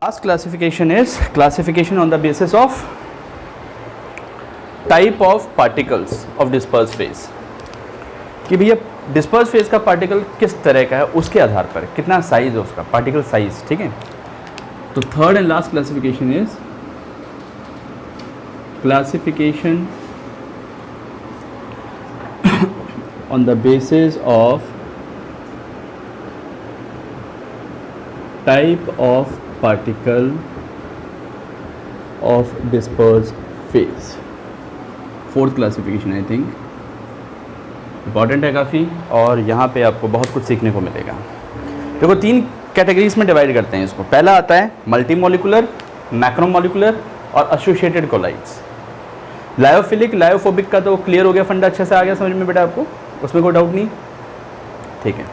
Last classification is classification on the basis of type of particles of dispersed phase, कि भैया disperse phase का particle किस तरह का है उसके आधार पर कितना साइज है उसका, पार्टिकल साइज। ठीक है, तो third and last classification is classification on the basis of type of particle of disperse phase. Fourth classification I think important है काफ़ी, और यहाँ पे आपको बहुत कुछ सीखने को मिलेगा। देखो तीन कैटेगरीज में डिवाइड करते हैं इसको। पहला आता है मल्टी मॉलिकुलर, मैक्रोमॉलिकुलर और एसोसिएटेड कोलाइड्स। लायोफिलिक लायोफोबिक का तो क्लियर हो गया, फंडा अच्छे से आ गया समझ में बेटा आपको, उसमें कोई डाउट नहीं। ठीक है,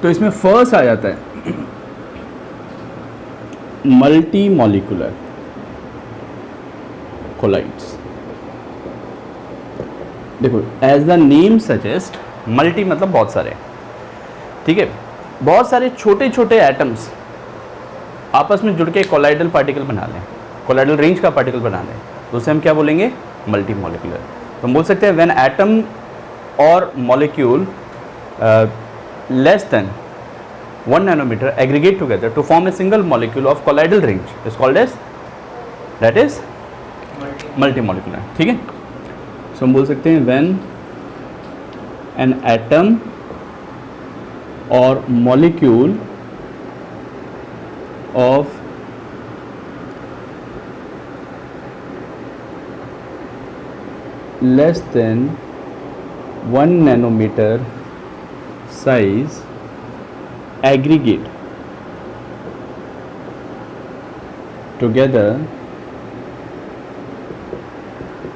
तो इसमें फर्स्ट आ जाता है मल्टी मॉलिकुलर कोलाइड्स। देखो as the name suggest, multi मतलब बहुत सारे, ठीक है, बहुत सारे छोटे छोटे एटम्स आपस में जुड़ के कोलाइडल पार्टिकल बना लें, कोलाइडल रेंज का पार्टिकल बना लें, तो उसे हम क्या बोलेंगे, मल्टी मॉलिकुलर। तो हम बोल सकते हैं व्हेन एटम और molecule less than 1 nanometer aggregate together to form a single molecule of colloidal range is called as, that is multimolecular। ठीक है, सो हम बोल सकते हैं व्हेन एन एटम और molecule of less than 1 nanometer size aggregate together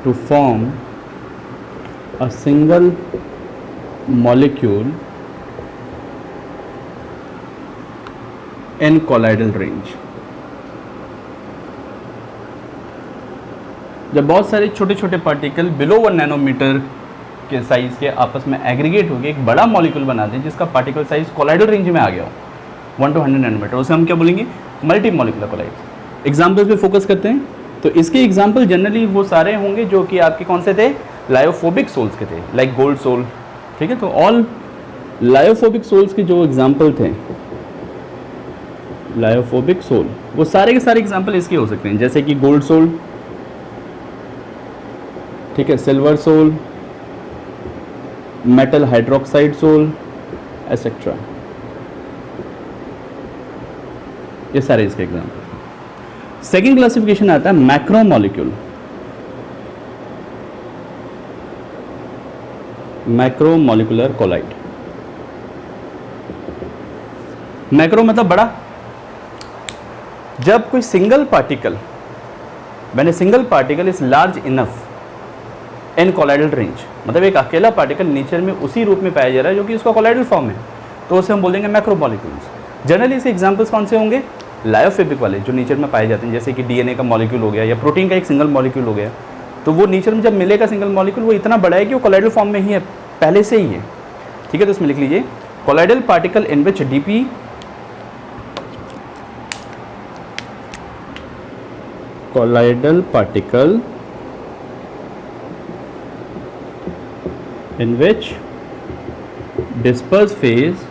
to form a single molecule in colloidal range। जब बहुत सारे छोटे छोटे पार्टिकल बिलो 1 नैनोमीटर के साइज के आपस में एग्रीगेट होकर एक बड़ा मॉलिक्यूल बना दें जिसका पार्टिकल साइज कोलाइडल रेंज में आ गया हो 1 to 100 नैनोमीटर, उसे हम क्या बोलेंगे, मल्टी मॉलिकुलर कोलाइड्स। एग्जाम्पल्स पे फोकस करते हैं, तो इसके एग्जाम्पल जनरली वो सारे होंगे जो कि आपके कौन से थे, लायोफोबिक सोल्स के थे, लाइक गोल्ड सोल। ठीक है, तो ऑल लायोफोबिक सोल्स के जो एग्जाम्पल थे, लायोफोबिक सोल, वो सारे के सारे एग्जाम्पल इसके हो सकते हैं, जैसे कि गोल्ड सोल, ठीक है, silver sol, metal hydroxide sol etcetera, ये सारे इसके एग्जाम्पल। सेकेंड क्लासिफिकेशन आता है मैक्रोमॉलिक्यूल। मैक्रोमॉलिकुलर कोलाइड, मैक्रो मतलब बड़ा। जब कोई single particle, when a single particle is large enough in colloidal range, मतलब एक अकेला पार्टिकल नेचर में उसी रूप में पाया जा रहा है जो कि उसका कोलाइडल फॉर्म है, तो उसे हम बोलेंगे मैक्रोमॉलिक्यूल्स। जनरली इसके एग्जांपल्स कौन से होंगे, लायोफिलिक वाले जो नेचर में पाए जाते हैं, जैसे कि डीएनए का मॉलिक्यूल हो गया या प्रोटीन का एक सिंगल मॉलिक्यूल हो गया, तो वो नेचर में जब मिलेगा सिंगल मॉलिक्यूल वो इतना बड़ा है कि वो कोलाइडल फॉर्म में ही है, पहले से ही है। ठीक है, तो इसमें लिख लीजिए colloidal particle in which DP colloidal particle in which disperse phase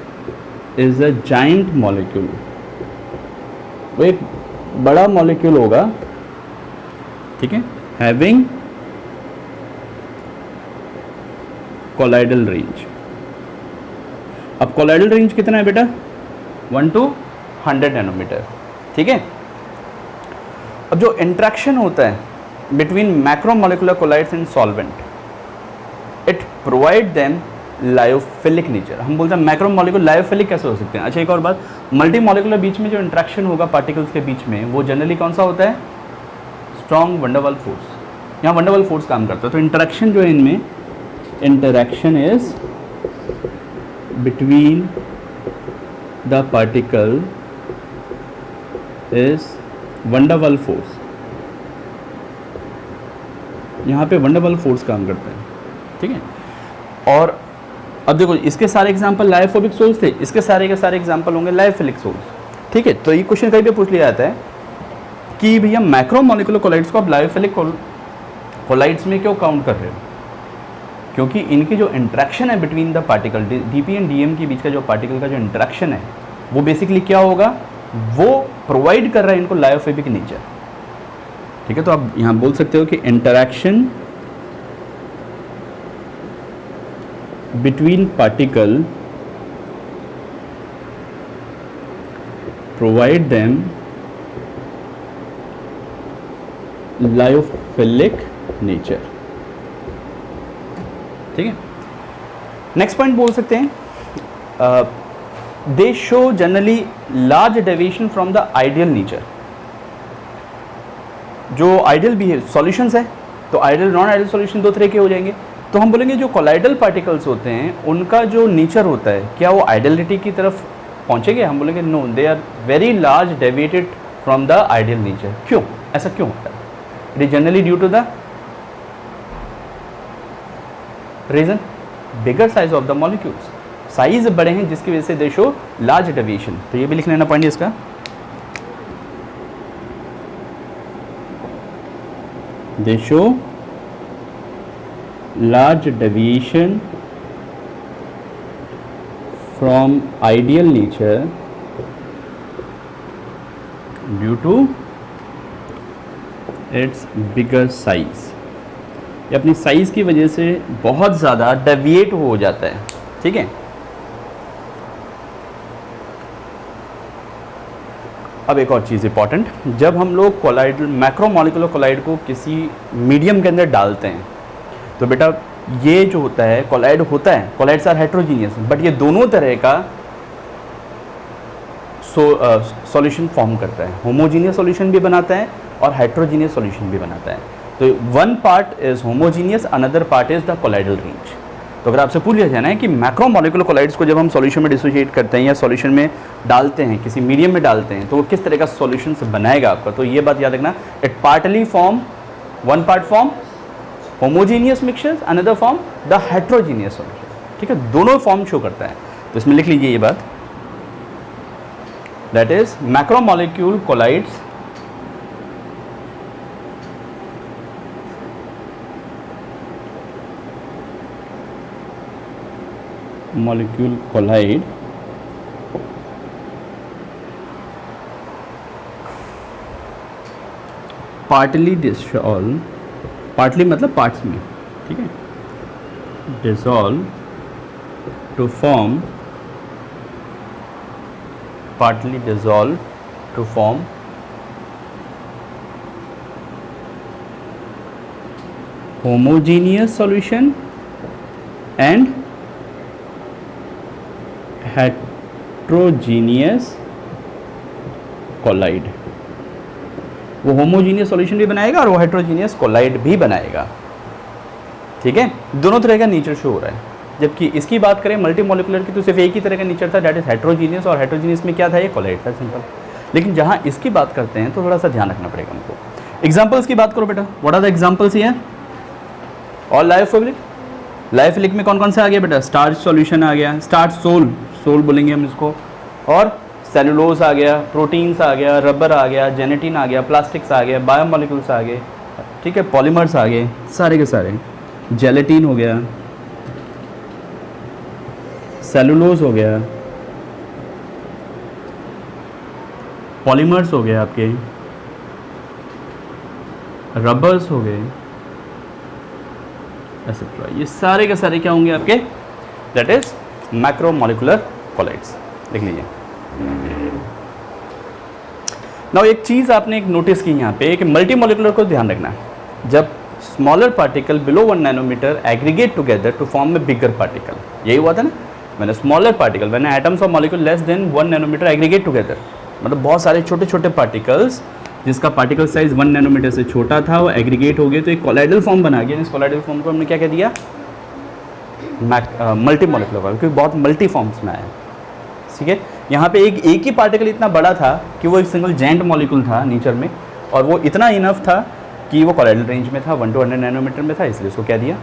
is a giant molecule। वो एक बड़ा मॉलिक्यूल होगा, ठीक है, having colloidal range। अब colloidal range कितना है बेटा, 1 to 100 नैनोमीटर। ठीक है, अब जो इंट्रैक्शन होता है between macromolecular colloids and solvent, it provide them lyophilic nature. हम बोलते हैं मैक्रोमॉलिक्यूल लायोफिलिक कैसे हो सकते हैं। अच्छा, एक और बात, मल्टी मॉलिकुलर बीच में जो इंट्रैक्शन होगा पार्टिकल्स के बीच में, वो जनरली कौन सा होता है, स्ट्रॉन्ग वंडरवाल फोर्स। यहाँ वंडरवाल फोर्स काम करता है, तो इंटरेक्शन जो है इनमें, interaction is between the particle is van der Waals force. यहाँ पे वंडरवाल फोर्स काम करता है। ठीक है, और अब देखो इसके सारे एग्जांपल लायोफोबिक सोल्स थे, इसके सारे के सारे एग्जांपल होंगे लायोफिलिक सोल्स। ठीक है, तो ये क्वेश्चन कहीं भी पूछ लिया जाता है कि भैया मैक्रोमोलिकुलर कोलाइड्स को आप लायोफिलिक कोलाइड्स में क्यों काउंट कर रहे हो? क्योंकि इनकी जो इंट्रैक्शन है between the particle, DP and DM के बीच का जो पार्टिकल का जो इंट्रैक्शन है वो बेसिकली क्या होगा, वो प्रोवाइड कर रहा है इनको लायोफिलिक नेचर। ठीक है, तो आप यहाँ बोल सकते हो कि interaction between particle provide them lyophilic nature. ठीक है, नेक्स्ट पॉइंट बोल सकते हैं दे show generally large deviation from the ideal nature. जो आइडियल भी है सॉल्यूशंस है, तो आइडियल नॉन आइडियल सॉल्यूशन दो तरह के हो जाएंगे। तो हम बोलेंगे जो कोलाइडल पार्टिकल्स होते हैं उनका जो नेचर होता है, क्या वो आइडियलिटी की तरफ पहुंचेंगे? हम बोलेंगे no, they are very large deviated from the ideal nature. क्यों, ऐसा क्यों होता है? It is generally due to the reason bigger size of the molecules. Size बड़े हैं जिसकी वजह से दे शो लार्ज डेविएशन। तो ये भी लिख लेना पॉइंट इसका, दे show large deviation from ideal nature due to its bigger size। ये अपनी साइज की वजह से बहुत ज़्यादा डेविएट हो जाता है। ठीक है, अब एक और चीज़ इंपॉर्टेंट, जब हम लोग कोलाइडल मैक्रोमोलिकुलर कोलाइड को किसी मीडियम के अंदर डालते हैं तो बेटा ये जो होता है कोलाइड होता है, कोलाइड्स आर हेट्रोजीनियस, बट ये दोनों तरह का सॉल्यूशन फॉर्म करता है। होमोजीनियस सॉल्यूशन भी बनाता है और हेट्रोजीनियस सॉल्यूशन भी बनाता है। तो one part is homogeneous, another part is the colloidal range. तो अगर आपसे पूछ लिया जाए ना कि मैक्रोमोलिकुलर कोलाइड्स को जब हम सॉल्यूशन में डिसोशिएट करते हैं या सॉल्यूशन में डालते हैं, किसी मीडियम में डालते हैं, तो वो किस तरह का सॉल्यूशन बनाएगा आपका, तो ये बात याद रखना, it partly form, one part form homogeneous mixtures, another form the heterogeneous solution. ठीक है, दोनों फॉर्म शो करता है। तो इसमें लिख लीजिए ये बात, that is macromolecule colloids molecule collide partly dissolve, partly मतलब पार्ट्स में, ठीक है, dissolve to form, partly dissolve to form homogeneous solution and heterogeneous colloid. वो होमोजीनियस सॉल्यूशन भी बनाएगा और वो हेट्रोजीनियस कोलाइड भी बनाएगा। ठीक है, दोनों तरह का नेचर शो हो रहा है। जबकि इसकी बात करें मल्टी मॉलिक्यूलर की तो सिर्फ एक ही तरह का नेचर था, दैट इज हेट्रोजीनियस, और हेट्रोजीनियस में क्या था, ये कोलाइड था, सिंपल। लेकिन जहाँ इसकी बात करते हैं तो थोड़ा सा ध्यान रखना पड़ेगा हमको। एग्जाम्पल्स की बात करो बेटा, what are the examples here? और लायोफिलिक, लायोफिलिक में कौन कौन से आ गया बेटा? स्टार्च सॉल्यूशन आ गया, स्टार्च सोल, सोल बोलेंगे हम इसको, और सेलुलोज आ गया, प्रोटीन्स आ गया, रबर आ गया, जेनेटिन आ गया, प्लास्टिक्स आ गया, बायोमोलिक्यूल्स आ गए, ठीक है, पॉलीमर्स आ गए, सारे के सारे, जेलेटिन हो गया, सेलुलोज हो गया, पॉलीमर्स हो गए आपके, रबर्स हो गए, एसेट्रा, ये सारे के सारे क्या होंगे आपके? That is macromolecular colloids. लिख लीजिए। नाउ एक चीज़ आपने एक नोटिस की यहाँ पे कि मल्टी मॉलिकुलर को ध्यान रखना है, जब smaller particle below 1 nanometre aggregate together to form a bigger particle, यही हुआ था ना, मैंने स्मॉलर पार्टिकल, मैंने atoms of molecule less than 1 nanometre aggregate together, मतलब बहुत सारे छोटे छोटे पार्टिकल्स जिसका पार्टिकल साइज 1 नैनोमीटर से छोटा था, वो एग्रीगेट हो गए तो एक कोलाइडल फॉर्म बना गया। इस कोलाइडल फॉर्म को हमने क्या कह दिया? मल्टी मॉलिकुलर, क्योंकि बहुत मल्टी फॉर्म्स में आया। ठीक है, यहाँ पे एक ही पार्टिकल इतना बड़ा था कि वो एक सिंगल जेंट मॉलिक्यूल था नेचर में, और वो इतना इनफ था कि वो कोलाइडल रेंज में था, 1 to 100 नैनोमीटर में था, इसलिए उसको क्या दिया।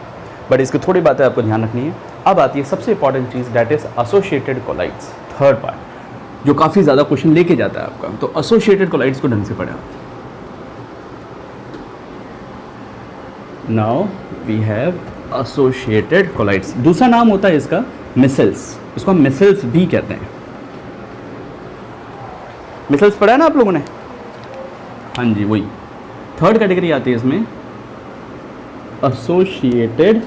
बट इसकी थोड़ी बातें आपको ध्यान रखनी है। अब आती है सबसे इंपॉर्टेंट चीज़, that is associated colloids, third part. जो काफ़ी ज़्यादा क्वेश्चन लेके जाता है आपका। तो एसोसिएटेड कोलाइड्स को ढंग से पढ़ा। Now we have associated colloids. दूसरा नाम होता है इसका मिसल्स, इसको हम मिसल्स भी कहते हैं। मिसल्स पढ़ा है ना आप लोगों ने? हाँ जी, वही थर्ड कैटेगरी आती है इसमें, एसोसिएटेड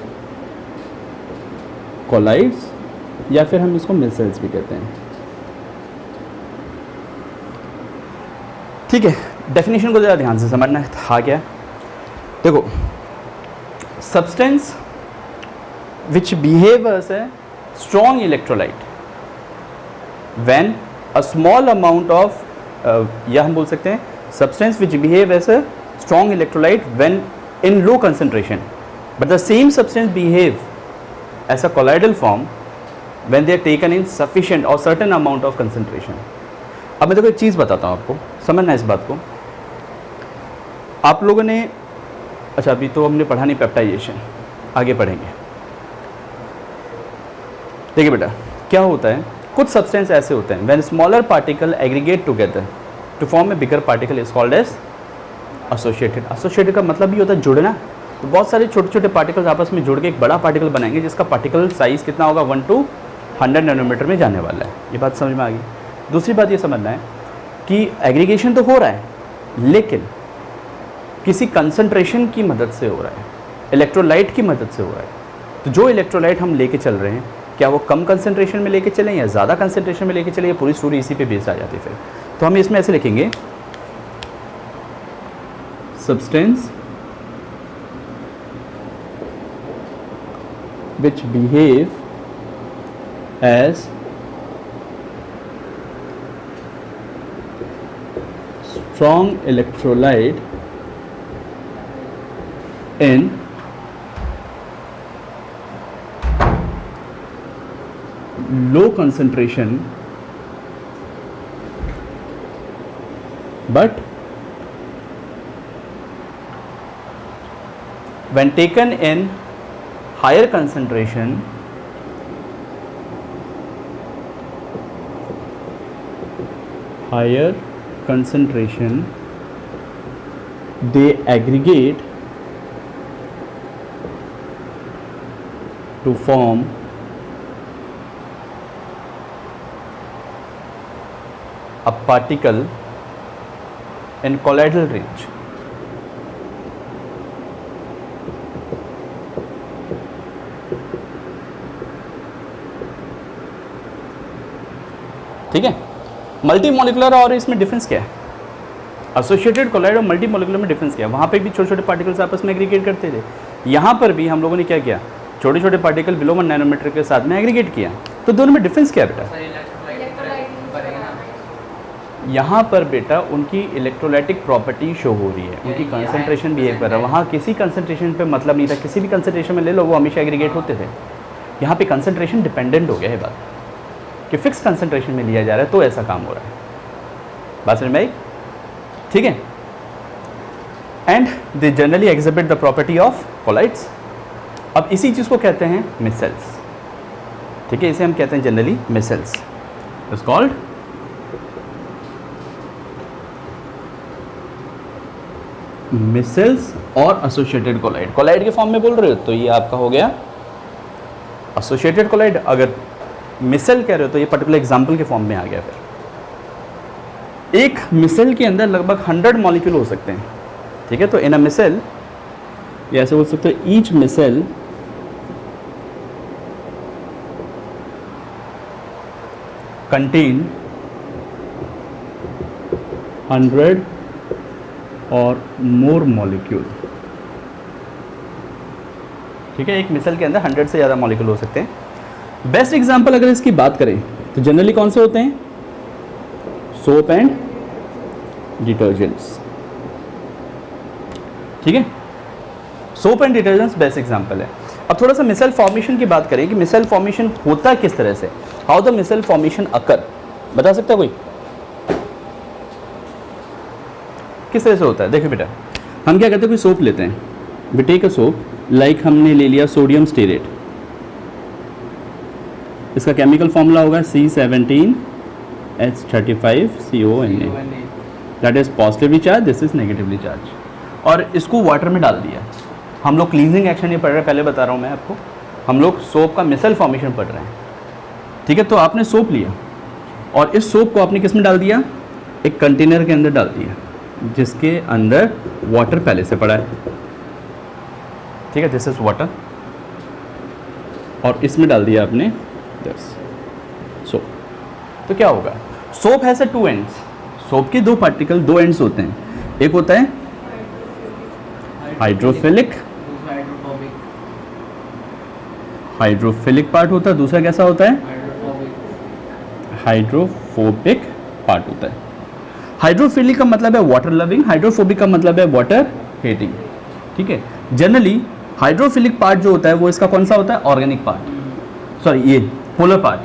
कोलाइड्स, या फिर हम इसको मिसल्स भी कहते हैं। ठीक है, डेफिनेशन को ज़रा ध्यान से समझना है। था क्या? देखो, substance which behave as a strong electrolyte when a small amount of, या हम बोल सकते हैं substance which behave as a strong electrolyte when in low concentration, but the same substance behave as a colloidal form when they are taken in sufficient or certain amount of concentration। अब मैं देखो एक चीज़ बताता हूँ आपको, समझना इस बात को। आप लोगों ने, अच्छा अभी तो हमने पढ़ा नहीं पेप्टाइजेशन, आगे पढ़ेंगे। देखिए बेटा, क्या होता है, कुछ सब्सटेंस ऐसे होते हैं when smaller particle aggregate together to form a bigger particle is called as associated। associated का मतलब भी होता है जुड़ना। तो बहुत सारे छोटे छोटे पार्टिकल्स आपस में जुड़ के एक बड़ा पार्टिकल बनाएंगे जिसका पार्टिकल साइज़ कितना होगा, 1 to 100 नैनोमीटर में जाने वाला है। ये बात समझ में आ गई। दूसरी बात ये समझना है कि एग्रीगेशन तो हो रहा है, लेकिन किसी कंसंट्रेशन की मदद से हो रहा है, इलेक्ट्रोलाइट की मदद से हो रहा है। तो जो इलेक्ट्रोलाइट हम लेके चल रहे हैं, क्या वो कम कंसंट्रेशन में लेके चलें या ज़्यादा कंसंट्रेशन में लेके चलें, ये पूरी स्टोरी इसी पे बेस्ड आ जाती है। फिर तो हम इसमें ऐसे लिखेंगे, substance which behave as strong electrolyte in low concentration but when taken in higher concentration they aggregate to form a particle in colloidal range। ठीक है, मल्टी मॉलिकुलर और इसमें डिफरेंस क्या है? एसोसिएटेड कोलाइड और मल्टी मॉलिकुलर में difference क्या है? वहाँ पे भी छोटे छोटे पार्टिकल्स आपस में एग्रीगेट करते थे, यहाँ पर भी हम लोगों ने क्या किया, छोटे छोटे पार्टिकल बिलो 1 नैनोमीटर के साथ में एग्रीगेट किया। तो दोनों में डिफरेंस क्या है बेटा? यहाँ पर बेटा उनकी इलेक्ट्रोलाइटिक प्रॉपर्टी शो हो रही है, उनकी कंसंट्रेशन बिहेव कर रहा है। वहाँ किसी कंसंट्रेशन पे मतलब नहीं था, किसी भी कंसंट्रेशन में ले लो वो हमेशा एग्रीगेट होते थे। यहाँ पे कंसंट्रेशन डिपेंडेंट हो गया है बात कि फिक्स कंसंट्रेशन में लिया जा रहा है, तो ऐसा काम हो रहा है। बात समझ में आई? ठीक है। And they generally exhibit the property of colloids. अब इसी चीज़ को कहते हैं मिसल्स। ठीक है, इसे हम कहते हैं generally micelles. It's called micelles और एसोसिएटेड कोलाइड। कोलाइड के फॉर्म में बोल रहे हो तो ये आपका हो गया एसोसिएटेड कोलाइड। अगर मिसल कह रहे हो तो ये पर्टिकुलर एग्जांपल के फॉर्म में आ गया। फिर एक मिसल के अंदर लगभग 100 मॉलिक्यूल हो सकते हैं। ठीक है, तो इन अ मिसल ये ऐसे बोल सकते हो, ईच मिसल कंटेन 100 और मोर मॉलिक्यूल। ठीक है, एक मिसल के अंदर 100 से ज़्यादा मॉलिक्यूल हो सकते हैं। बेस्ट एग्जांपल अगर इसकी बात करें तो जनरली कौन से होते हैं? Soap and detergents. ठीक है, soap and detergents best example है। अब थोड़ा सा मिसल फॉर्मेशन की बात करें कि मिसल फॉर्मेशन होता किस तरह से, हाउ द मिसल फॉर्मेशन अकर, बता सकता है कोई? किस तरह से होता है? देखिए बेटा, हम क्या करते हैं, कोई सोप लेते हैं, we take a soap, like हमने ले लिया सोडियम स्टेरेट। इसका केमिकल फॉर्मूला होगा C17 H35CONA, that is positively charge, this is negatively charge. और इसको वाटर में डाल दिया। हम लोग क्लींजिंग एक्शन नहीं पढ़ रहे, पहले बता रहा हूँ मैं आपको, हम लोग सोप का मिसल फॉर्मेशन पढ़ रहे हैं, ठीक है। तो आपने सोप लिया और इस सोप को आपने किस में डाल दिया, एक कंटेनर के अंदर डाल दिया जिसके अंदर वाटर पहले से पड़ा है, ठीक है, दिस इज वाटर, और इसमें डाल दिया आपने दिस सोप। तो क्या होगा, soap has two ends, soap के दो पार्टिकल, दो एंड्स होते हैं, एक होता है हाइड्रोफिलिक, हाइड्रोफिलिक पार्ट होता है, दूसरा कैसा होता है, हाइड्रोफोबिक पार्ट होता है। हाइड्रोफिलिक का मतलब है वाटर लविंग, हाइड्रोफोबिक का मतलब है वाटर हेटिंग, ठीक है। जनरली हाइड्रोफिलिक पार्ट जो होता है वो इसका कौन सा होता है, ऑर्गेनिक पार्ट, सॉरी ये पोलर पार्ट,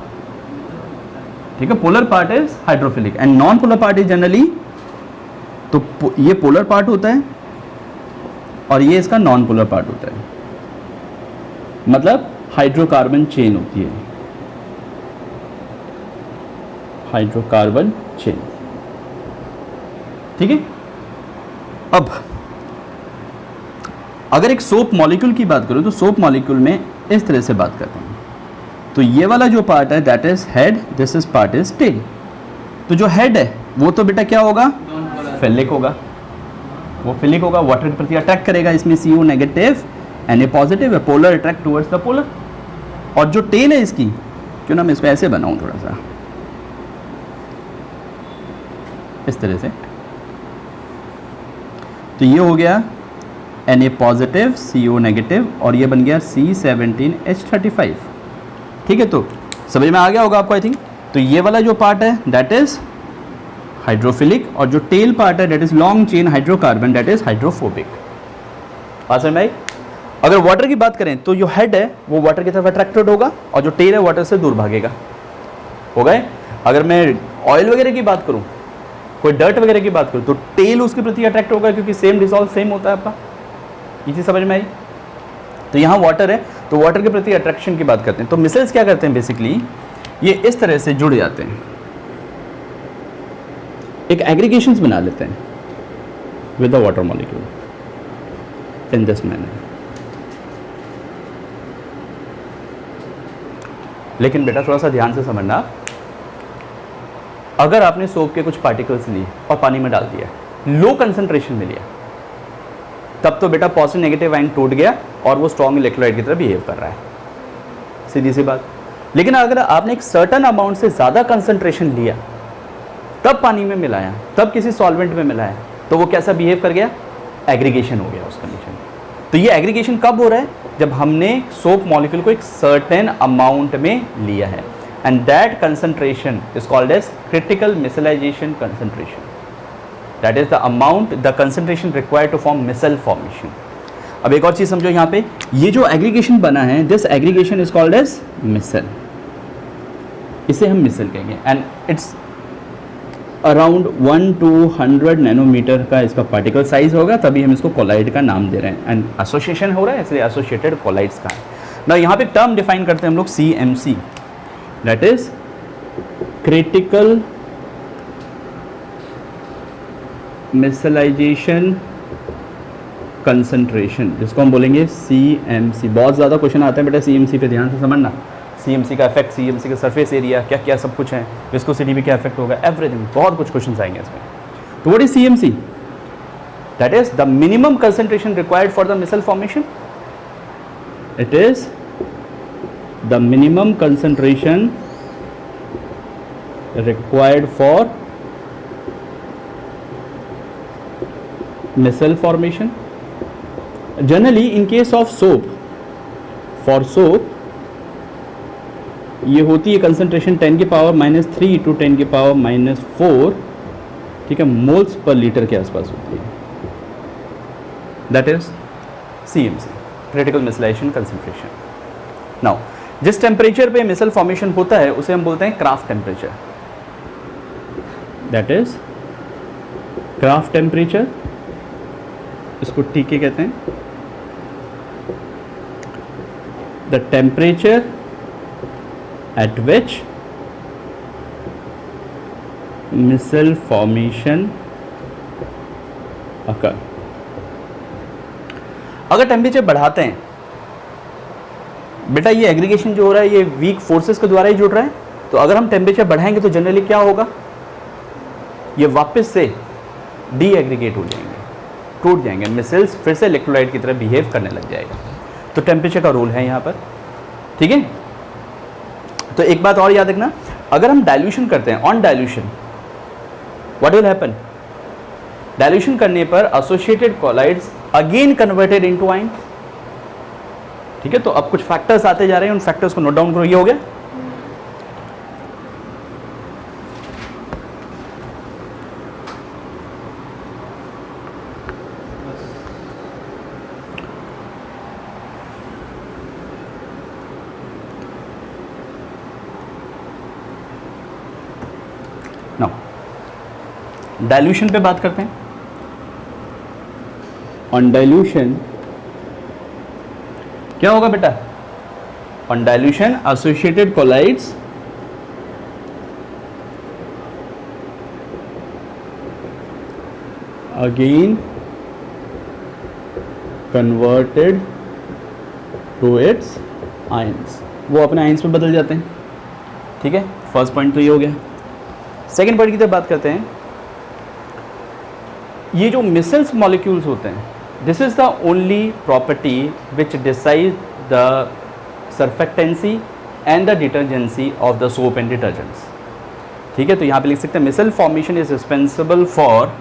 ठीक है। Polar part is hydrophilic and non polar part is generally, तो ये पोलर पार्ट होता है और ये इसका नॉन पोलर पार्ट होता है, मतलब हाइड्रोकार्बन चेन होती है, हाइड्रोकार्बन चेन, ठीक है। अब अगर एक सोप मॉलिक्यूल की बात करूं तो सोप मॉलिक्यूल में इस तरह से बात करते हैं, तो ये वाला जो पार्ट है that is head, this is part is tail. तो जो हेड है वो तो बेटा क्या होगा, फिलिक होगा, वो फिलिक होगा, वाटर के प्रति अट्रैक्ट करेगा, इसमें CO नेगेटिव Na पॉजिटिव है, polar attract towards the polar. और जो टेल है इसकी, क्यों ना मैं इसको ऐसे बनाऊं थोड़ा सा इस तरह से, तो ये हो गया Na पॉजिटिव CO नेगेटिव और ये बन गया C17H35, ठीक है। तो समझ में आ गया होगा आपको आई थिंक। तो ये वाला जो पार्ट है दैट इज हाइड्रोफिलिक और जो टेल पार्ट है that is long chain hydrocarbon that is hydrophobic. बात समझ में आई। अगर वाटर की बात करें तो जो हेड है वो वाटर की तरफ अट्रैक्टेड होगा और जो टेल है वाटर से दूर भागेगा, हो गए। अगर मैं ऑयल वगैरह की बात करूं, कोई डर्ट वगैरह की बात करूं, तो टेल उसके प्रति अट्रैक्ट होगा क्योंकि सेम डिसॉल्व सेम होता है आपका, ये चीज़ समझ में आई। तो यहाँ वाटर है तो वाटर के प्रति अट्रैक्शन की बात करते हैं। तो मिसल्स क्या करते हैं, बेसिकली ये इस तरह से जुड़ जाते हैं, एक एग्रीगेशंस बना लेते हैं with the water molecule in this manner. लेकिन बेटा थोड़ा सा ध्यान से समझना, अगर आपने सोप के कुछ पार्टिकल्स लिए और पानी में डाल दिया, लो कंसंट्रेशन में लिया, तब तो बेटा पॉजिटिव नेगेटिव आयन टूट गया और वो स्ट्रॉन्ग इलेक्ट्रोलाइट की तरह बिहेव कर रहा है, सीधी सी बात। लेकिन अगर आपने एक सर्टन अमाउंट से ज़्यादा कंसंट्रेशन लिया, तब पानी में मिलाया, तब किसी सॉल्वेंट में मिलाया, तो वो कैसा बिहेव कर गया, एग्रीगेशन हो गया उस कंडीशन में। तो ये एग्रीगेशन कब हो रहा है, जब हमने सोप मॉलिक्यूल को एक सर्टेन अमाउंट में लिया है, and that concentration is called as critical micellization concentration. That is the amount, the concentration required to form micelle formation. अब एक और चीज समझो यहाँ पे, ये जो एग्रीगेशन बना है, this aggregation is called as micelle, इसे हम मिसल कहेंगे, and it's around 1 to 100 nanometre का इसका पार्टिकल साइज होगा, तभी हम इसको कोलाइड का नाम दे रहे हैं, एंड एसोसिएशन हो रहा है इसलिए एसोसिएटेड कोलाइड्स का है ना। यहाँ पे टर्म डिफाइन करते हैं हम लोग CMC, that is critical micellization concentration, जिसको हम बोलेंगे CMC। बहुत ज़्यादा क्वेश्चन आते हैं बेटा CMC पे, ध्यान से समझना। CMC का इफेक्ट, CMC का सरफेस एरिया, क्या क्या सब कुछ है, विस्कोसिटी भी क्या इफेक्ट होगा, एवरीथिंग, बहुत कुछ क्वेश्चन आएंगे इसमें। तो what is CMC? That is the minimum concentration required for the micelle formation. It is the minimum concentration required for micelle formation. Generally in case of soap, for soap ये होती है concentration 10 की power -3 to 10 की power -4, ठीक है, moles per litre के आसपास होती है। That is CMC, critical micellization concentration. Now जिस टेम्परेचर पे मिसल फॉर्मेशन होता है उसे हम बोलते हैं Krafft temperature. That is Krafft temperature, इसको TK कहते हैं। The temperature at which micelle formation occur. अगर टेम्परेचर बढ़ाते हैं बेटा, ये एग्रीगेशन जो हो रहा है ये वीक फोर्सेस के द्वारा ही जुड़ रहा है, तो अगर हम टेम्परेचर बढ़ाएंगे तो जनरली क्या होगा, ये वापस से डी एग्रीगेट हो जाएंगे, टूट जाएंगे, मिसल्स फिर से इलेक्ट्रोलाइट की तरह बिहेव करने लग जाएगा। तो टेम्परेचर का रोल है यहाँ पर, ठीक है। तो एक बात और याद रखना, अगर हम डाइल्यूशन करते हैं, on dilution what will happen, dilution करने पर associated colloids again converted into ion, ठीक है। तो अब कुछ फैक्टर्स आते जा रहे हैं, उन फैक्टर्स को नोट डाउन करो। ये हो गया। नाउ डाइल्यूशन पे बात करते हैं। ऑन डाइल्यूशन क्या होगा बेटा, on dilution associated colloids again converted to its ions, वो अपने आयंस में बदल जाते हैं, ठीक है। फर्स्ट पॉइंट तो ये हो गया। सेकेंड पॉइंट की तरफ बात करते हैं। ये जो मिसल्स मॉलिक्यूल्स होते हैं, this is the only property which decide the surfactancy and the detergency of the soap and detergents, ठीक है। तो यहाँ पे लिख सकते हैं micelle formation is responsible for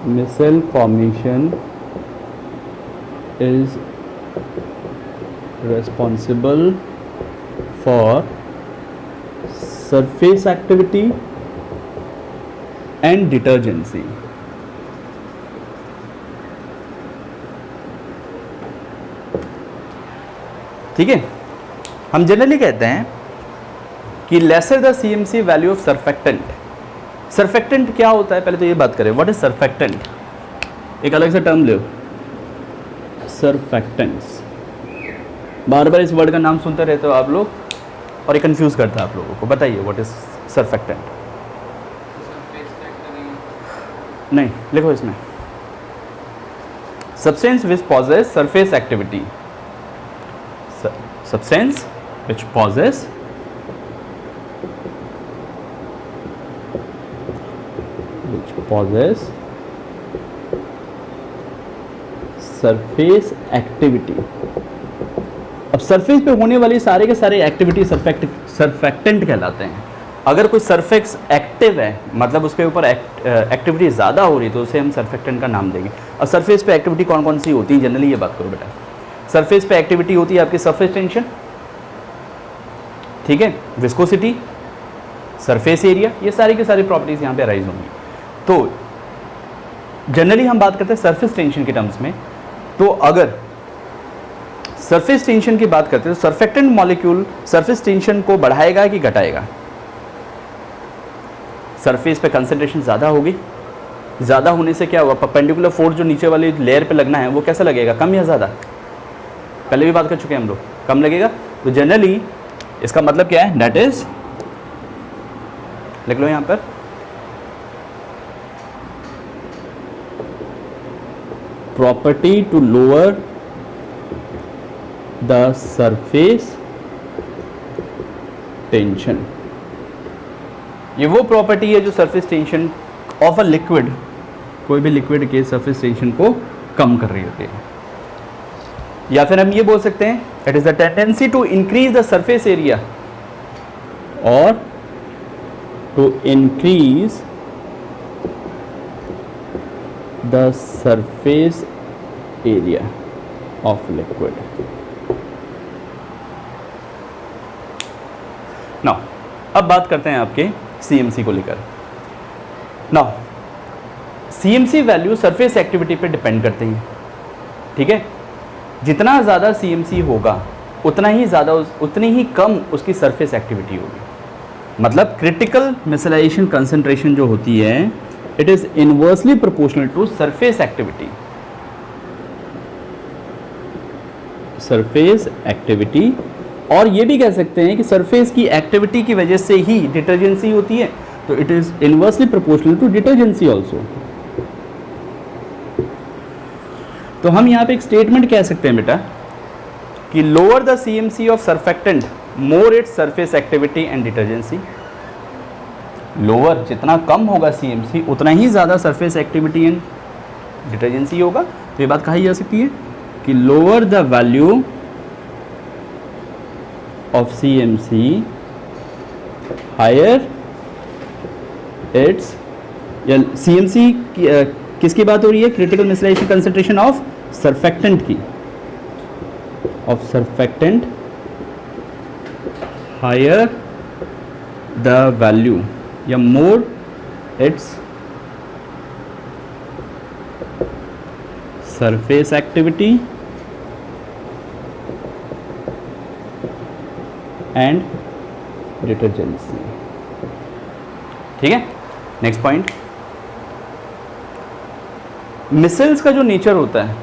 micelle formation is responsible for surface activity and detergency, ठीक है। हम जनरली कहते हैं कि lesser the CMC value of surfactant. Surfactant क्या होता है, पहले तो ये बात करें, व्हाट इज सर्फेक्टेंट, एक अलग से टर्म लो, सर्फेक्टेंट्स। बार बार इस वर्ड का नाम सुनते रहते हो आप लोग और ये कंफ्यूज करता है आप लोगों को। बताइए व्हाट इज सर्फेक्टेंट। नहीं लिखो इसमें, substance which possess surface activity, substance which possess surface activity. अब सरफेस पे होने वाली सारे के सारे एक्टिविटी सर्फेक्टेंट कहलाते हैं। अगर कोई सरफेस एक्टिव है, मतलब उसके ऊपर एक्टिविटी ज़्यादा हो रही, तो उसे हम सर्फेक्टेंट का नाम देंगे। अब सरफेस पे एक्टिविटी कौन कौन सी होती है, जनरली ये बात करो बेटा। सरफेस पे एक्टिविटी होती है आपकी सरफेस टेंशन, ठीक है, विस्कोसिटी, सरफेस एरिया, ये सारी की सारी प्रॉपर्टीज यहाँ पे अराइज होंगी। तो जनरली हम बात करते हैं सरफेस टेंशन के टर्म्स में। तो अगर सरफेस टेंशन की बात करते हैं तो सर्फेक्टेंट मॉलिक्यूल सरफेस टेंशन को बढ़ाएगा कि घटाएगा। सरफेस पे कंसंट्रेशन ज़्यादा होगी, ज़्यादा होने से क्या हुआ, परपेंडिकुलर फोर्स जो नीचे वाली लेयर पे लगना है वो कैसा लगेगा, कम या ज़्यादा, पहले भी बात कर चुके हैं हम लोग, कम लगेगा। तो जनरली इसका मतलब क्या है, दैट इज, लिख लो यहाँ पर, property to lower the surface tension. ये वो प्रॉपर्टी है जो surface tension of a liquid, कोई भी लिक्विड के सरफेस टेंशन को कम कर रही होती है। या फिर हम ये बोल सकते हैं, it is the tendency to increase the surface area और to increase the surface area of liquid. Now अब बात करते हैं आपके सीएमसी को लेकर। Now CMC value surface activity पे डिपेंड करते हैं, ठीक है। जितना ज़्यादा सीएमसी होगा उतना ही ज़्यादा उतनी ही कम उसकी सरफेस एक्टिविटी होगी। मतलब क्रिटिकल मिसलाइजेशन कंसंट्रेशन जो होती है, it is inversely proportional to surface activity. Surface activity और ये भी कह सकते हैं कि सरफेस की एक्टिविटी की वजह से ही डिटर्जेंसी होती है, तो it is inversely proportional to detergency also. तो हम यहाँ पे एक स्टेटमेंट कह सकते हैं बेटा कि lower the CMC of surfactant more its surface activity and detergency. Lower जितना कम होगा सीएमसी उतना ही ज़्यादा सरफेस एक्टिविटी एंड डिटर्जेंसी होगा। तो ये बात कही जा सकती है कि lower the value of CMC higher its, या सीएमसी किसकी बात हो रही है? Critical micellization concentration of surfactant की, of surfactant higher the value या more its surface activity and detergency. ठीक है, नेक्स्ट पॉइंट, मिसल्स का जो नेचर होता है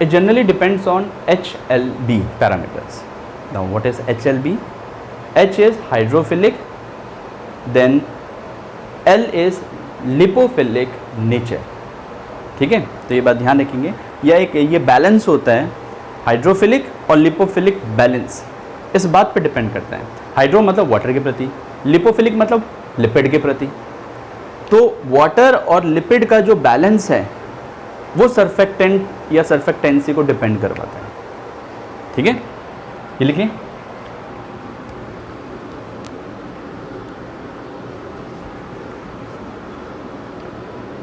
it generally depends on HLB parameters. Now what is HLB? H is hydrophilic, then L is lipophilic nature। ठीक है, तो ये बात ध्यान रखेंगे, या एक ये बैलेंस होता है, हाइड्रोफिलिक और लिपोफिलिक बैलेंस इस बात पे डिपेंड करता है। हाइड्रो मतलब वाटर के प्रति, लिपोफिलिक मतलब लिपिड के प्रति। तो वाटर और लिपिड का जो बैलेंस है वो सर्फेक्टेंट या सर्फेक्टेंसी को डिपेंड करवाता है। ठीक है, ये लिखिए।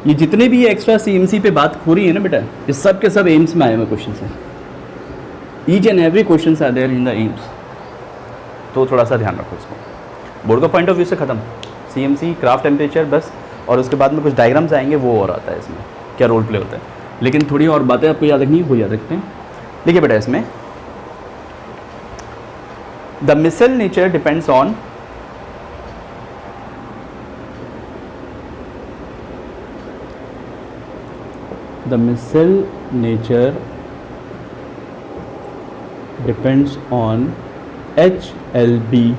ये जितने भी एक्स्ट्रा सीएमसी पे बात हो रही है ना बेटा, ये सब के सब एम्स में आए हुए क्वेश्चन है। Each and every question are there in the AIIMS, तो थोड़ा सा ध्यान रखो इसको। बोर्ड का पॉइंट ऑफ व्यू से खत्म, सीएमसी क्राफ्ट टेम्परेचर बस, और उसके बाद में कुछ डायग्राम्स आएंगे वो और आता है इसमें क्या रोल प्ले होता है, लेकिन थोड़ी और बातें आपको याद रखनी है, वो याद रखते हैं। देखिए बेटा, इसमें the micelle nature depends on the missile nature depends on HLB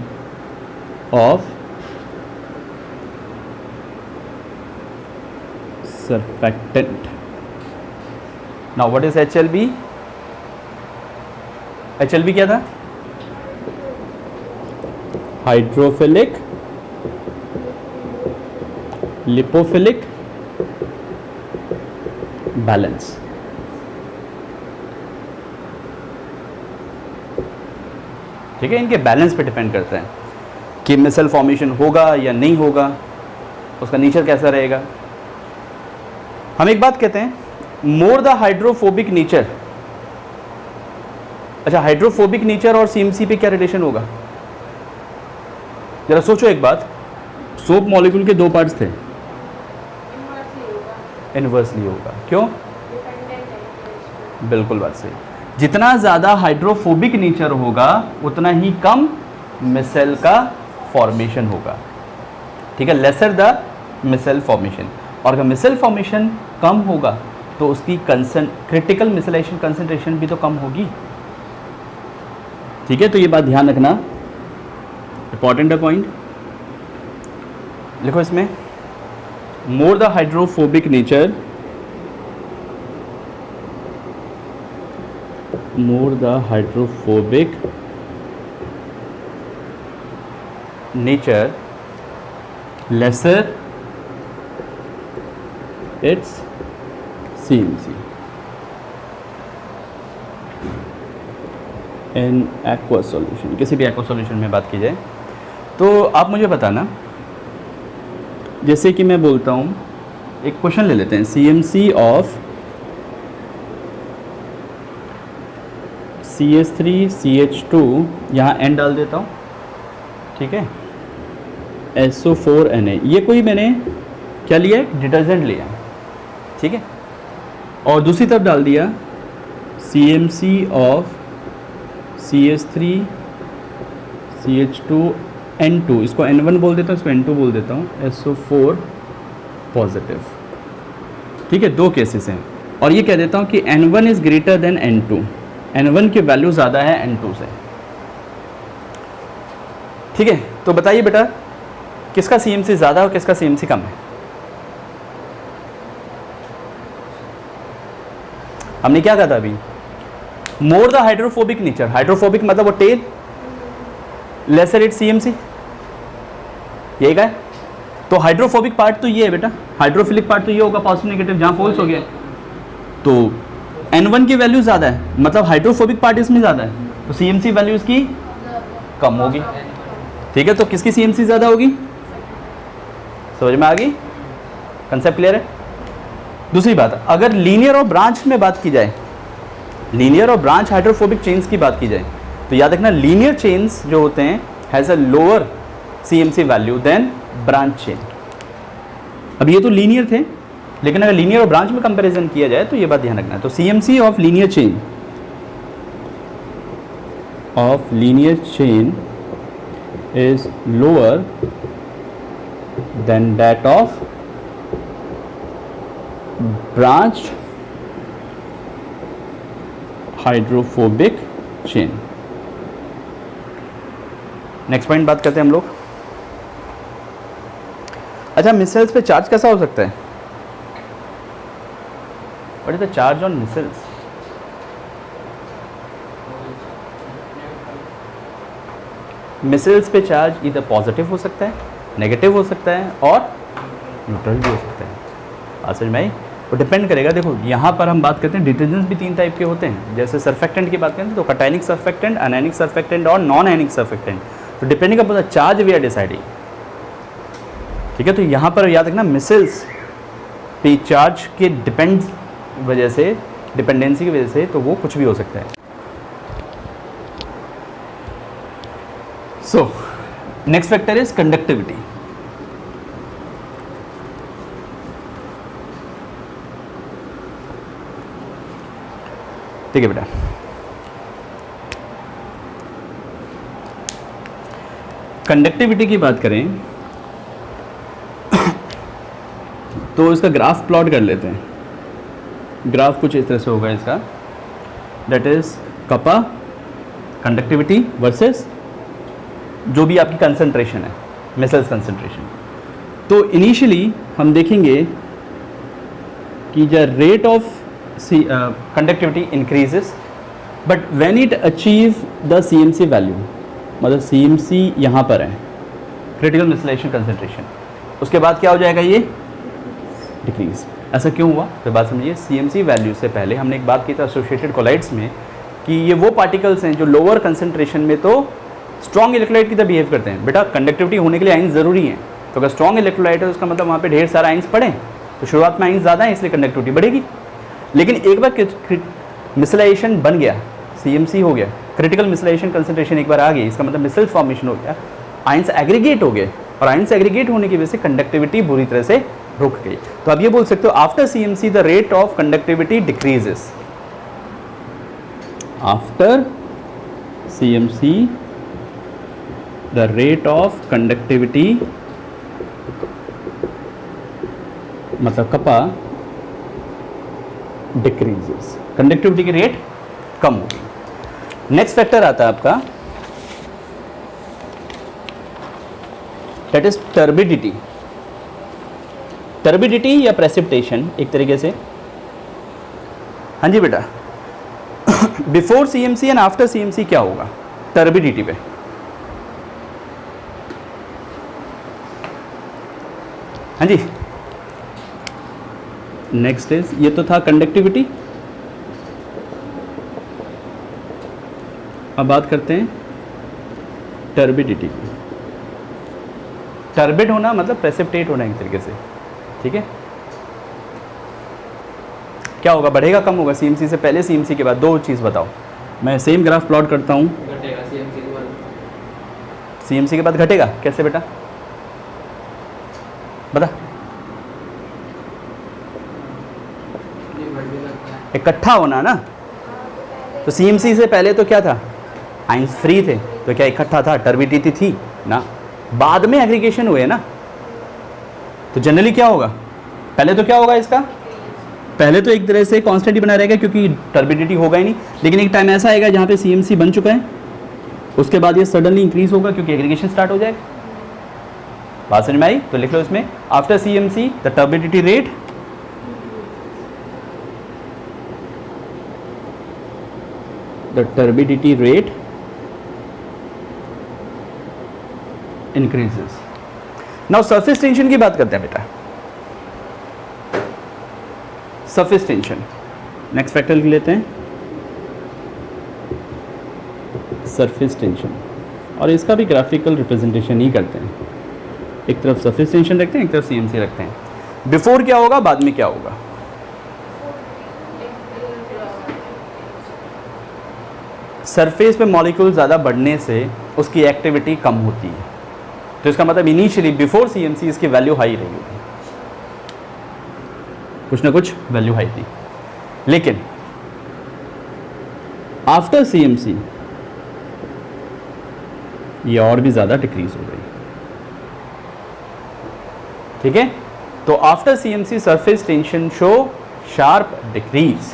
of surfactant। Now what is HLB? HLB क्या था? Hydrophilic, lipophilic balance. ठीक है, इनके बैलेंस पे डिपेंड करता है कि मिसल फॉर्मेशन होगा या नहीं होगा, उसका नेचर कैसा रहेगा। हम एक बात कहते हैं, मोर द हाइड्रोफोबिक नेचर। अच्छा, हाइड्रोफोबिक नेचर और सीएमसी पे क्या रिलेशन होगा? जरा सोचो एक बात, सोप मॉलिक्यूल के दो पार्ट्स थे, इनवर्सली होगा। क्यों? बिल्कुल बात सही। जितना ज़्यादा हाइड्रोफोबिक नेचर होगा उतना ही कम मिसेल का फॉर्मेशन होगा। ठीक है, लेसर द मिसेल फॉर्मेशन। और अगर मिसेल फॉर्मेशन कम होगा तो उसकी क्रिटिकल मिसलेशन कंसंट्रेशन भी तो कम होगी। ठीक है, तो ये बात ध्यान रखना, इंपॉर्टेंट है पॉइंट। लिखो इसमें, more the hydrophobic nature, more the hydrophobic nature, lesser its CMC in aqueous solution। किसी भी aqueous solution में बात की जाए तो आप मुझे बताना, जैसे कि मैं बोलता हूँ, एक क्वेश्चन ले लेते हैं, CMC ऑफ CH3CH2, यहाँ N डाल देता हूँ। ठीक है, SO4Na, ये कोई मैंने क्या लिया है? डिटर्जेंट लिया। ठीक है, और दूसरी तरफ डाल दिया CMC ऑफ CH3CH2N2, इसको N1 बोल देता हूँ, इसको N2 बोल देता हूँ, SO4 पॉजिटिव। ठीक है, दो केसेस हैं, और ये कह देता हूँ कि N1 is greater than N2, N1 की वैल्यू ज़्यादा है N2 से। ठीक है, तो बताइए बेटा किसका CMC ज़्यादा और किसका CMC कम है? हमने क्या कहा था अभी? More the hydrophobic nature, hydrophobic मतलब वो तेज, लेसर इट CMC, यही का है। तो हाइड्रोफोबिक पार्ट तो ये है बेटा, हाइड्रोफिलिक पार्ट तो ये होगा पॉजिटिव नेगेटिव, जहाँ फोल्स हो गया तो N1 की वैल्यू ज़्यादा है, मतलब हाइड्रोफोबिक पार्ट इसमें ज़्यादा है, तो CMC वैल्यू इसकी कम होगी। ठीक है, तो किसकी CMC ज़्यादा होगी? समझ में आ गई? कंसेप्ट क्लियर है? दूसरी बात, अगर लीनियर और ब्रांच में बात की जाए, लीनियर और ब्रांच हाइड्रोफोबिक चेन्स की बात की जाए, तो याद रखना लीनियर चेन्स जो होते हैं has a lower CMC value than branch chain. अब ये तो लीनियर थे, लेकिन अगर लीनियर और ब्रांच में कंपैरिजन किया जाए तो ये बात ध्यान रखना है। तो CMC of linear chain is lower than that of branched hydrophobic chain। Next point बात करते हैं हम लोग। अच्छा, मिसाइल्स पे चार्ज कैसा हो सकता है? What is the charge on missiles? Missiles पे चार्ज इधर पॉजिटिव हो सकता है, नेगेटिव हो सकता है और न्यूट्रल भी हो सकता है। बात समझ में आई? वो डिपेंड करेगा। देखो यहाँ पर हम बात करते हैं डिटर्जेंट्स भी 3 टाइप के होते हैं, जैसे सर्फेक्टेंट की बात करें तो कटायनिक सर्फेक्टेंट, अनायनिक सर्फेक्टेंट और नॉन आयनिक सर्फेक्टेंट। तो depending upon the charge we are deciding. ठीक है, तो यहाँ पर याद रखना मिसाइल्स पे चार्ज के वजह से, डिपेंडेंसी की वजह से, तो वो कुछ भी हो सकता है। So, next factor is conductivity. ठीक है बेटा, कंडक्टिविटी की बात करें तो इसका ग्राफ प्लॉट कर लेते हैं। ग्राफ कुछ इस तरह से होगा इसका, दैट इज कपा कंडक्टिविटी वर्सेस जो भी आपकी कंसंट्रेशन है, मिसाइल्स कंसंट्रेशन। तो इनिशियली हम देखेंगे कि the rate of conductivity increases, but when it achieve the CMC value, मतलब CMC यहाँ पर है, क्रिटिकल मिसलेशन कंसंट्रेशन, उसके बाद क्या हो जाएगा? ये डिक्रीज। ऐसा क्यों हुआ? तो बात समझिए, CMC वैल्यू से पहले हमने एक बात की थी एसोसिएटेड कोलाइड्स में कि ये वो पार्टिकल्स हैं जो लोअर कंसंट्रेशन में तो स्ट्रॉन्ग इलेक्ट्रोलाइट की तरह बिहेव करते हैं। बेटा कंडक्टिविटी होने के लिए आइंस ज़रूरी हैं, तो अगर स्ट्रॉन्ग इलेक्ट्रोलाइट है उसका मतलब वहाँ पे ढेर सारा आइंस पड़े, तो शुरुआत में आइंस ज़्यादा है इसलिए कंडक्टिविटी बढ़ेगी। लेकिन एक बार मिसलाइजेशन बन गया, CMC हो गया, क्रिटिकल मिसलाइजेशन कंसंट्रेशन एक बार आ गई, इसका मतलब मिसल फॉर्मेशन हो गया, आइंस एग्रीगेट हो गए, और आइंस एग्रीगेट होने की वजह से कंडक्टिविटी बुरी तरह से रुक गई। तो अब ये बोल सकते हो after CMC the rate of conductivity decreases. After CMC the rate of conductivity मतलब कपा डिक्रीजेस, कंडक्टिविटी की रेट कम होगी। नेक्स्ट फैक्टर आता है आपका, दैट इज टर्बिडिटी। टर्बिडिटी या प्रेसिपिटेशन एक तरीके से। हाँ जी बेटा, before CMC and after CMC क्या होगा टर्बिडिटी पे? हाँ जी, नेक्स्ट इज, ये तो था कंडक्टिविटी। अब बात करते हैं टर्बिडिटी की। टर्बिड होना मतलब प्रेसिपिटेट होना एक तरीके से। ठीक है, क्या होगा? बढ़ेगा कम होगा? CMC से पहले CMC के बाद? दो चीज़ बताओ। मैं सेम ग्राफ प्लॉट करता हूँ। घटेगा CMC के बाद। CMC के बाद घटेगा कैसे बेटा? बता। इकट्ठा होना ना, तो CMC से पहले तो क्या था? आइंस फ्री थे, तो क्या इकट्ठा था? टर्बिडिटी थी ना। बाद में एग्रीगेशन हुए ना, तो जनरली क्या होगा? पहले तो क्या होगा इसका? पहले तो एक तरह से कांस्टेंट ही बना रहेगा क्योंकि टर्बिडिटी होगा ही नहीं, लेकिन एक टाइम ऐसा आएगा जहाँ पे CMC बन चुका है, उसके बाद ये सडनली इंक्रीज होगा क्योंकि एग्रीगेशन स्टार्ट हो जाएगा। बात समझ में आई? तो लिख लो इसमें after CMC the turbidity rate increases. Now surface tension की बात करते हैं बेटा। सरफेस टेंशन नेक्स्ट फैक्टर लिख लेते हैं, सरफेस टेंशन, और इसका भी ग्राफिकल रिप्रेजेंटेशन ही करते हैं। एक तरफ सरफेस टेंशन रखते हैं, एक तरफ CMC रखते हैं। बिफोर क्या होगा, बाद में क्या होगा? सरफेस पे मॉलिक्यूल ज़्यादा बढ़ने से उसकी एक्टिविटी कम होती है, तो इसका मतलब इनिशियली बिफोर CMC इसकी वैल्यू हाई रही होगी, कुछ ना कुछ वैल्यू हाई थी, लेकिन आफ्टर CMC ये और भी ज़्यादा डिक्रीज हो गई। ठीक है, तो after CMC surface tension show sharp decrease.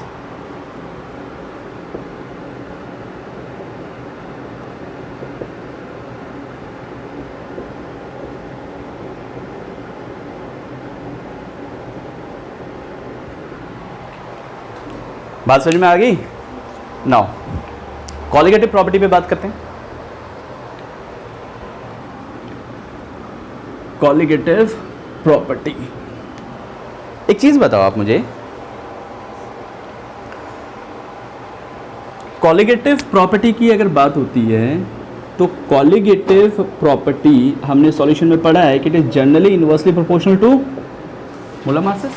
बात समझ में आ गई? नाउ कॉलिगेटिव प्रॉपर्टी पे बात करते हैं। कॉलिगेटिव प्रॉपर्टी, एक चीज बताओ आप मुझे, कॉलिगेटिव प्रॉपर्टी की अगर बात होती है तो कॉलिगेटिव प्रॉपर्टी हमने सॉल्यूशन में पढ़ा है कि it is generally inversely proportional to molar masses,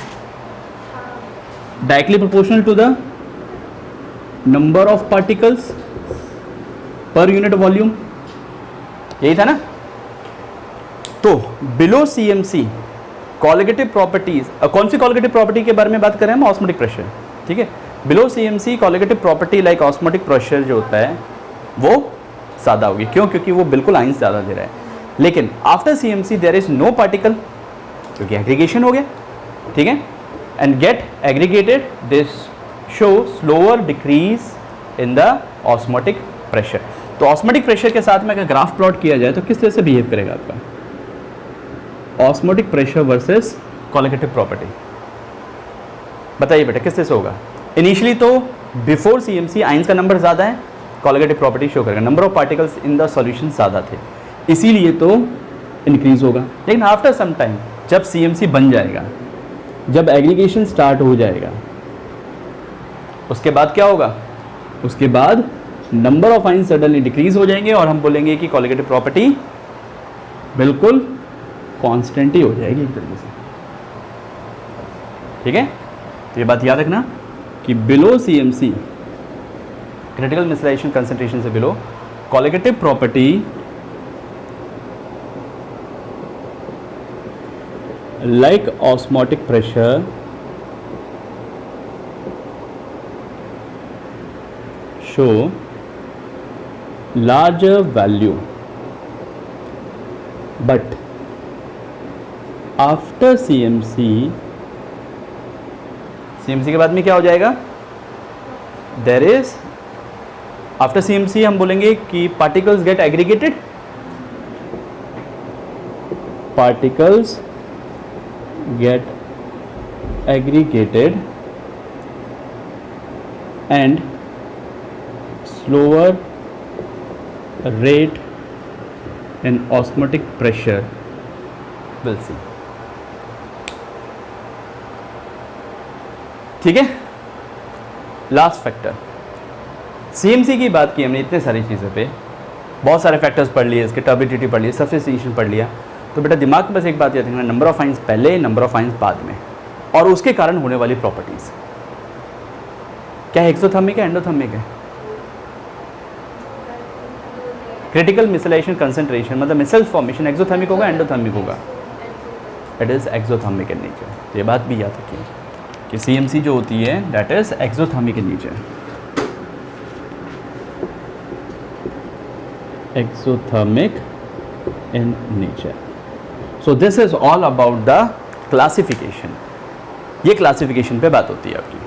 directly proportional to the number of particles per unit volume, यही था ना? तो बिलो CMC कॉलिगेटिव प्रॉपर्टीज, कौन सी कॉलिगेटिव प्रॉपर्टी के बारे में बात कर रहे हैं हम? Osmotic pressure. ठीक है, below CMC colligative property like osmotic pressure जो होता है वो ज़्यादा होगी। क्यों? क्योंकि वो बिल्कुल आइंस ज़्यादा दे रहा है। लेकिन after CMC there is no particle, क्योंकि एग्रीगेशन हो गया। ठीक है, and get aggregated, this show slower decrease in the osmotic pressure. तो ऑस्मोटिक प्रेशर के साथ में अगर ग्राफ प्लॉट किया जाए तो किस तरह से बिहेव करेगा आपका osmotic pressure versus colligative property? बताइए बेटा किस तरह से होगा? इनिशियली तो बिफोर CMC आइंस का नंबर ज़्यादा है, कॉलिगेटिव प्रॉपर्टी शो करेगा number of particles in the solution ज़्यादा थे, इसीलिए तो इंक्रीज होगा। लेकिन आफ्टर सम टाइम जब CMC बन जाएगा, जब एग्रीगेशन स्टार्ट हो जाएगा, उसके बाद क्या होगा? उसके बाद number of ions suddenly decrease हो जाएंगे और हम बोलेंगे कि कॉलिगेटिव प्रॉपर्टी बिल्कुल कांस्टेंट ही हो जाएगी एक तरीके से। ठीक है, तो ये बात याद रखना कि below CMC critical micellization concentration से below colligative property like osmotic pressure show larger value, but after CMC के बाद में क्या हो जाएगा? there is after CMC हम बोलेंगे कि particles get aggregated, particles get aggregated and slower rate and osmotic pressure will see। ठीक है, लास्ट फैक्टर CMC की बात की हमने इतने सारी चीज़ों पे, बहुत सारे फैक्टर्स पढ़ लिए, इसके टर्बिडिटी पढ़ लिए, सरफेस टेंशन पढ़ लिया। तो बेटा दिमाग में बस एक बात याद रखना, नंबर ऑफ आइंस पहले, नंबर ऑफ आइंस बाद में, और उसके कारण होने वाली प्रॉपर्टीज। क्या एक्सोथर्मिक है, एंडोथर्मिक है? क्रिटिकल मिसलाइजेशन कंसंट्रेशन मतलब मिसल्स फॉर्मेशन एक्सोथर्मिक होगा, एंडोथर्मिक होगा? It is exothermic in nature. तो ये बात भी याद रखिए कि CMC जो होती है that is exothermic in nature. Exothermic in nature. So this is all about the classification. ये क्लासिफिकेशन पे बात होती है आपकी।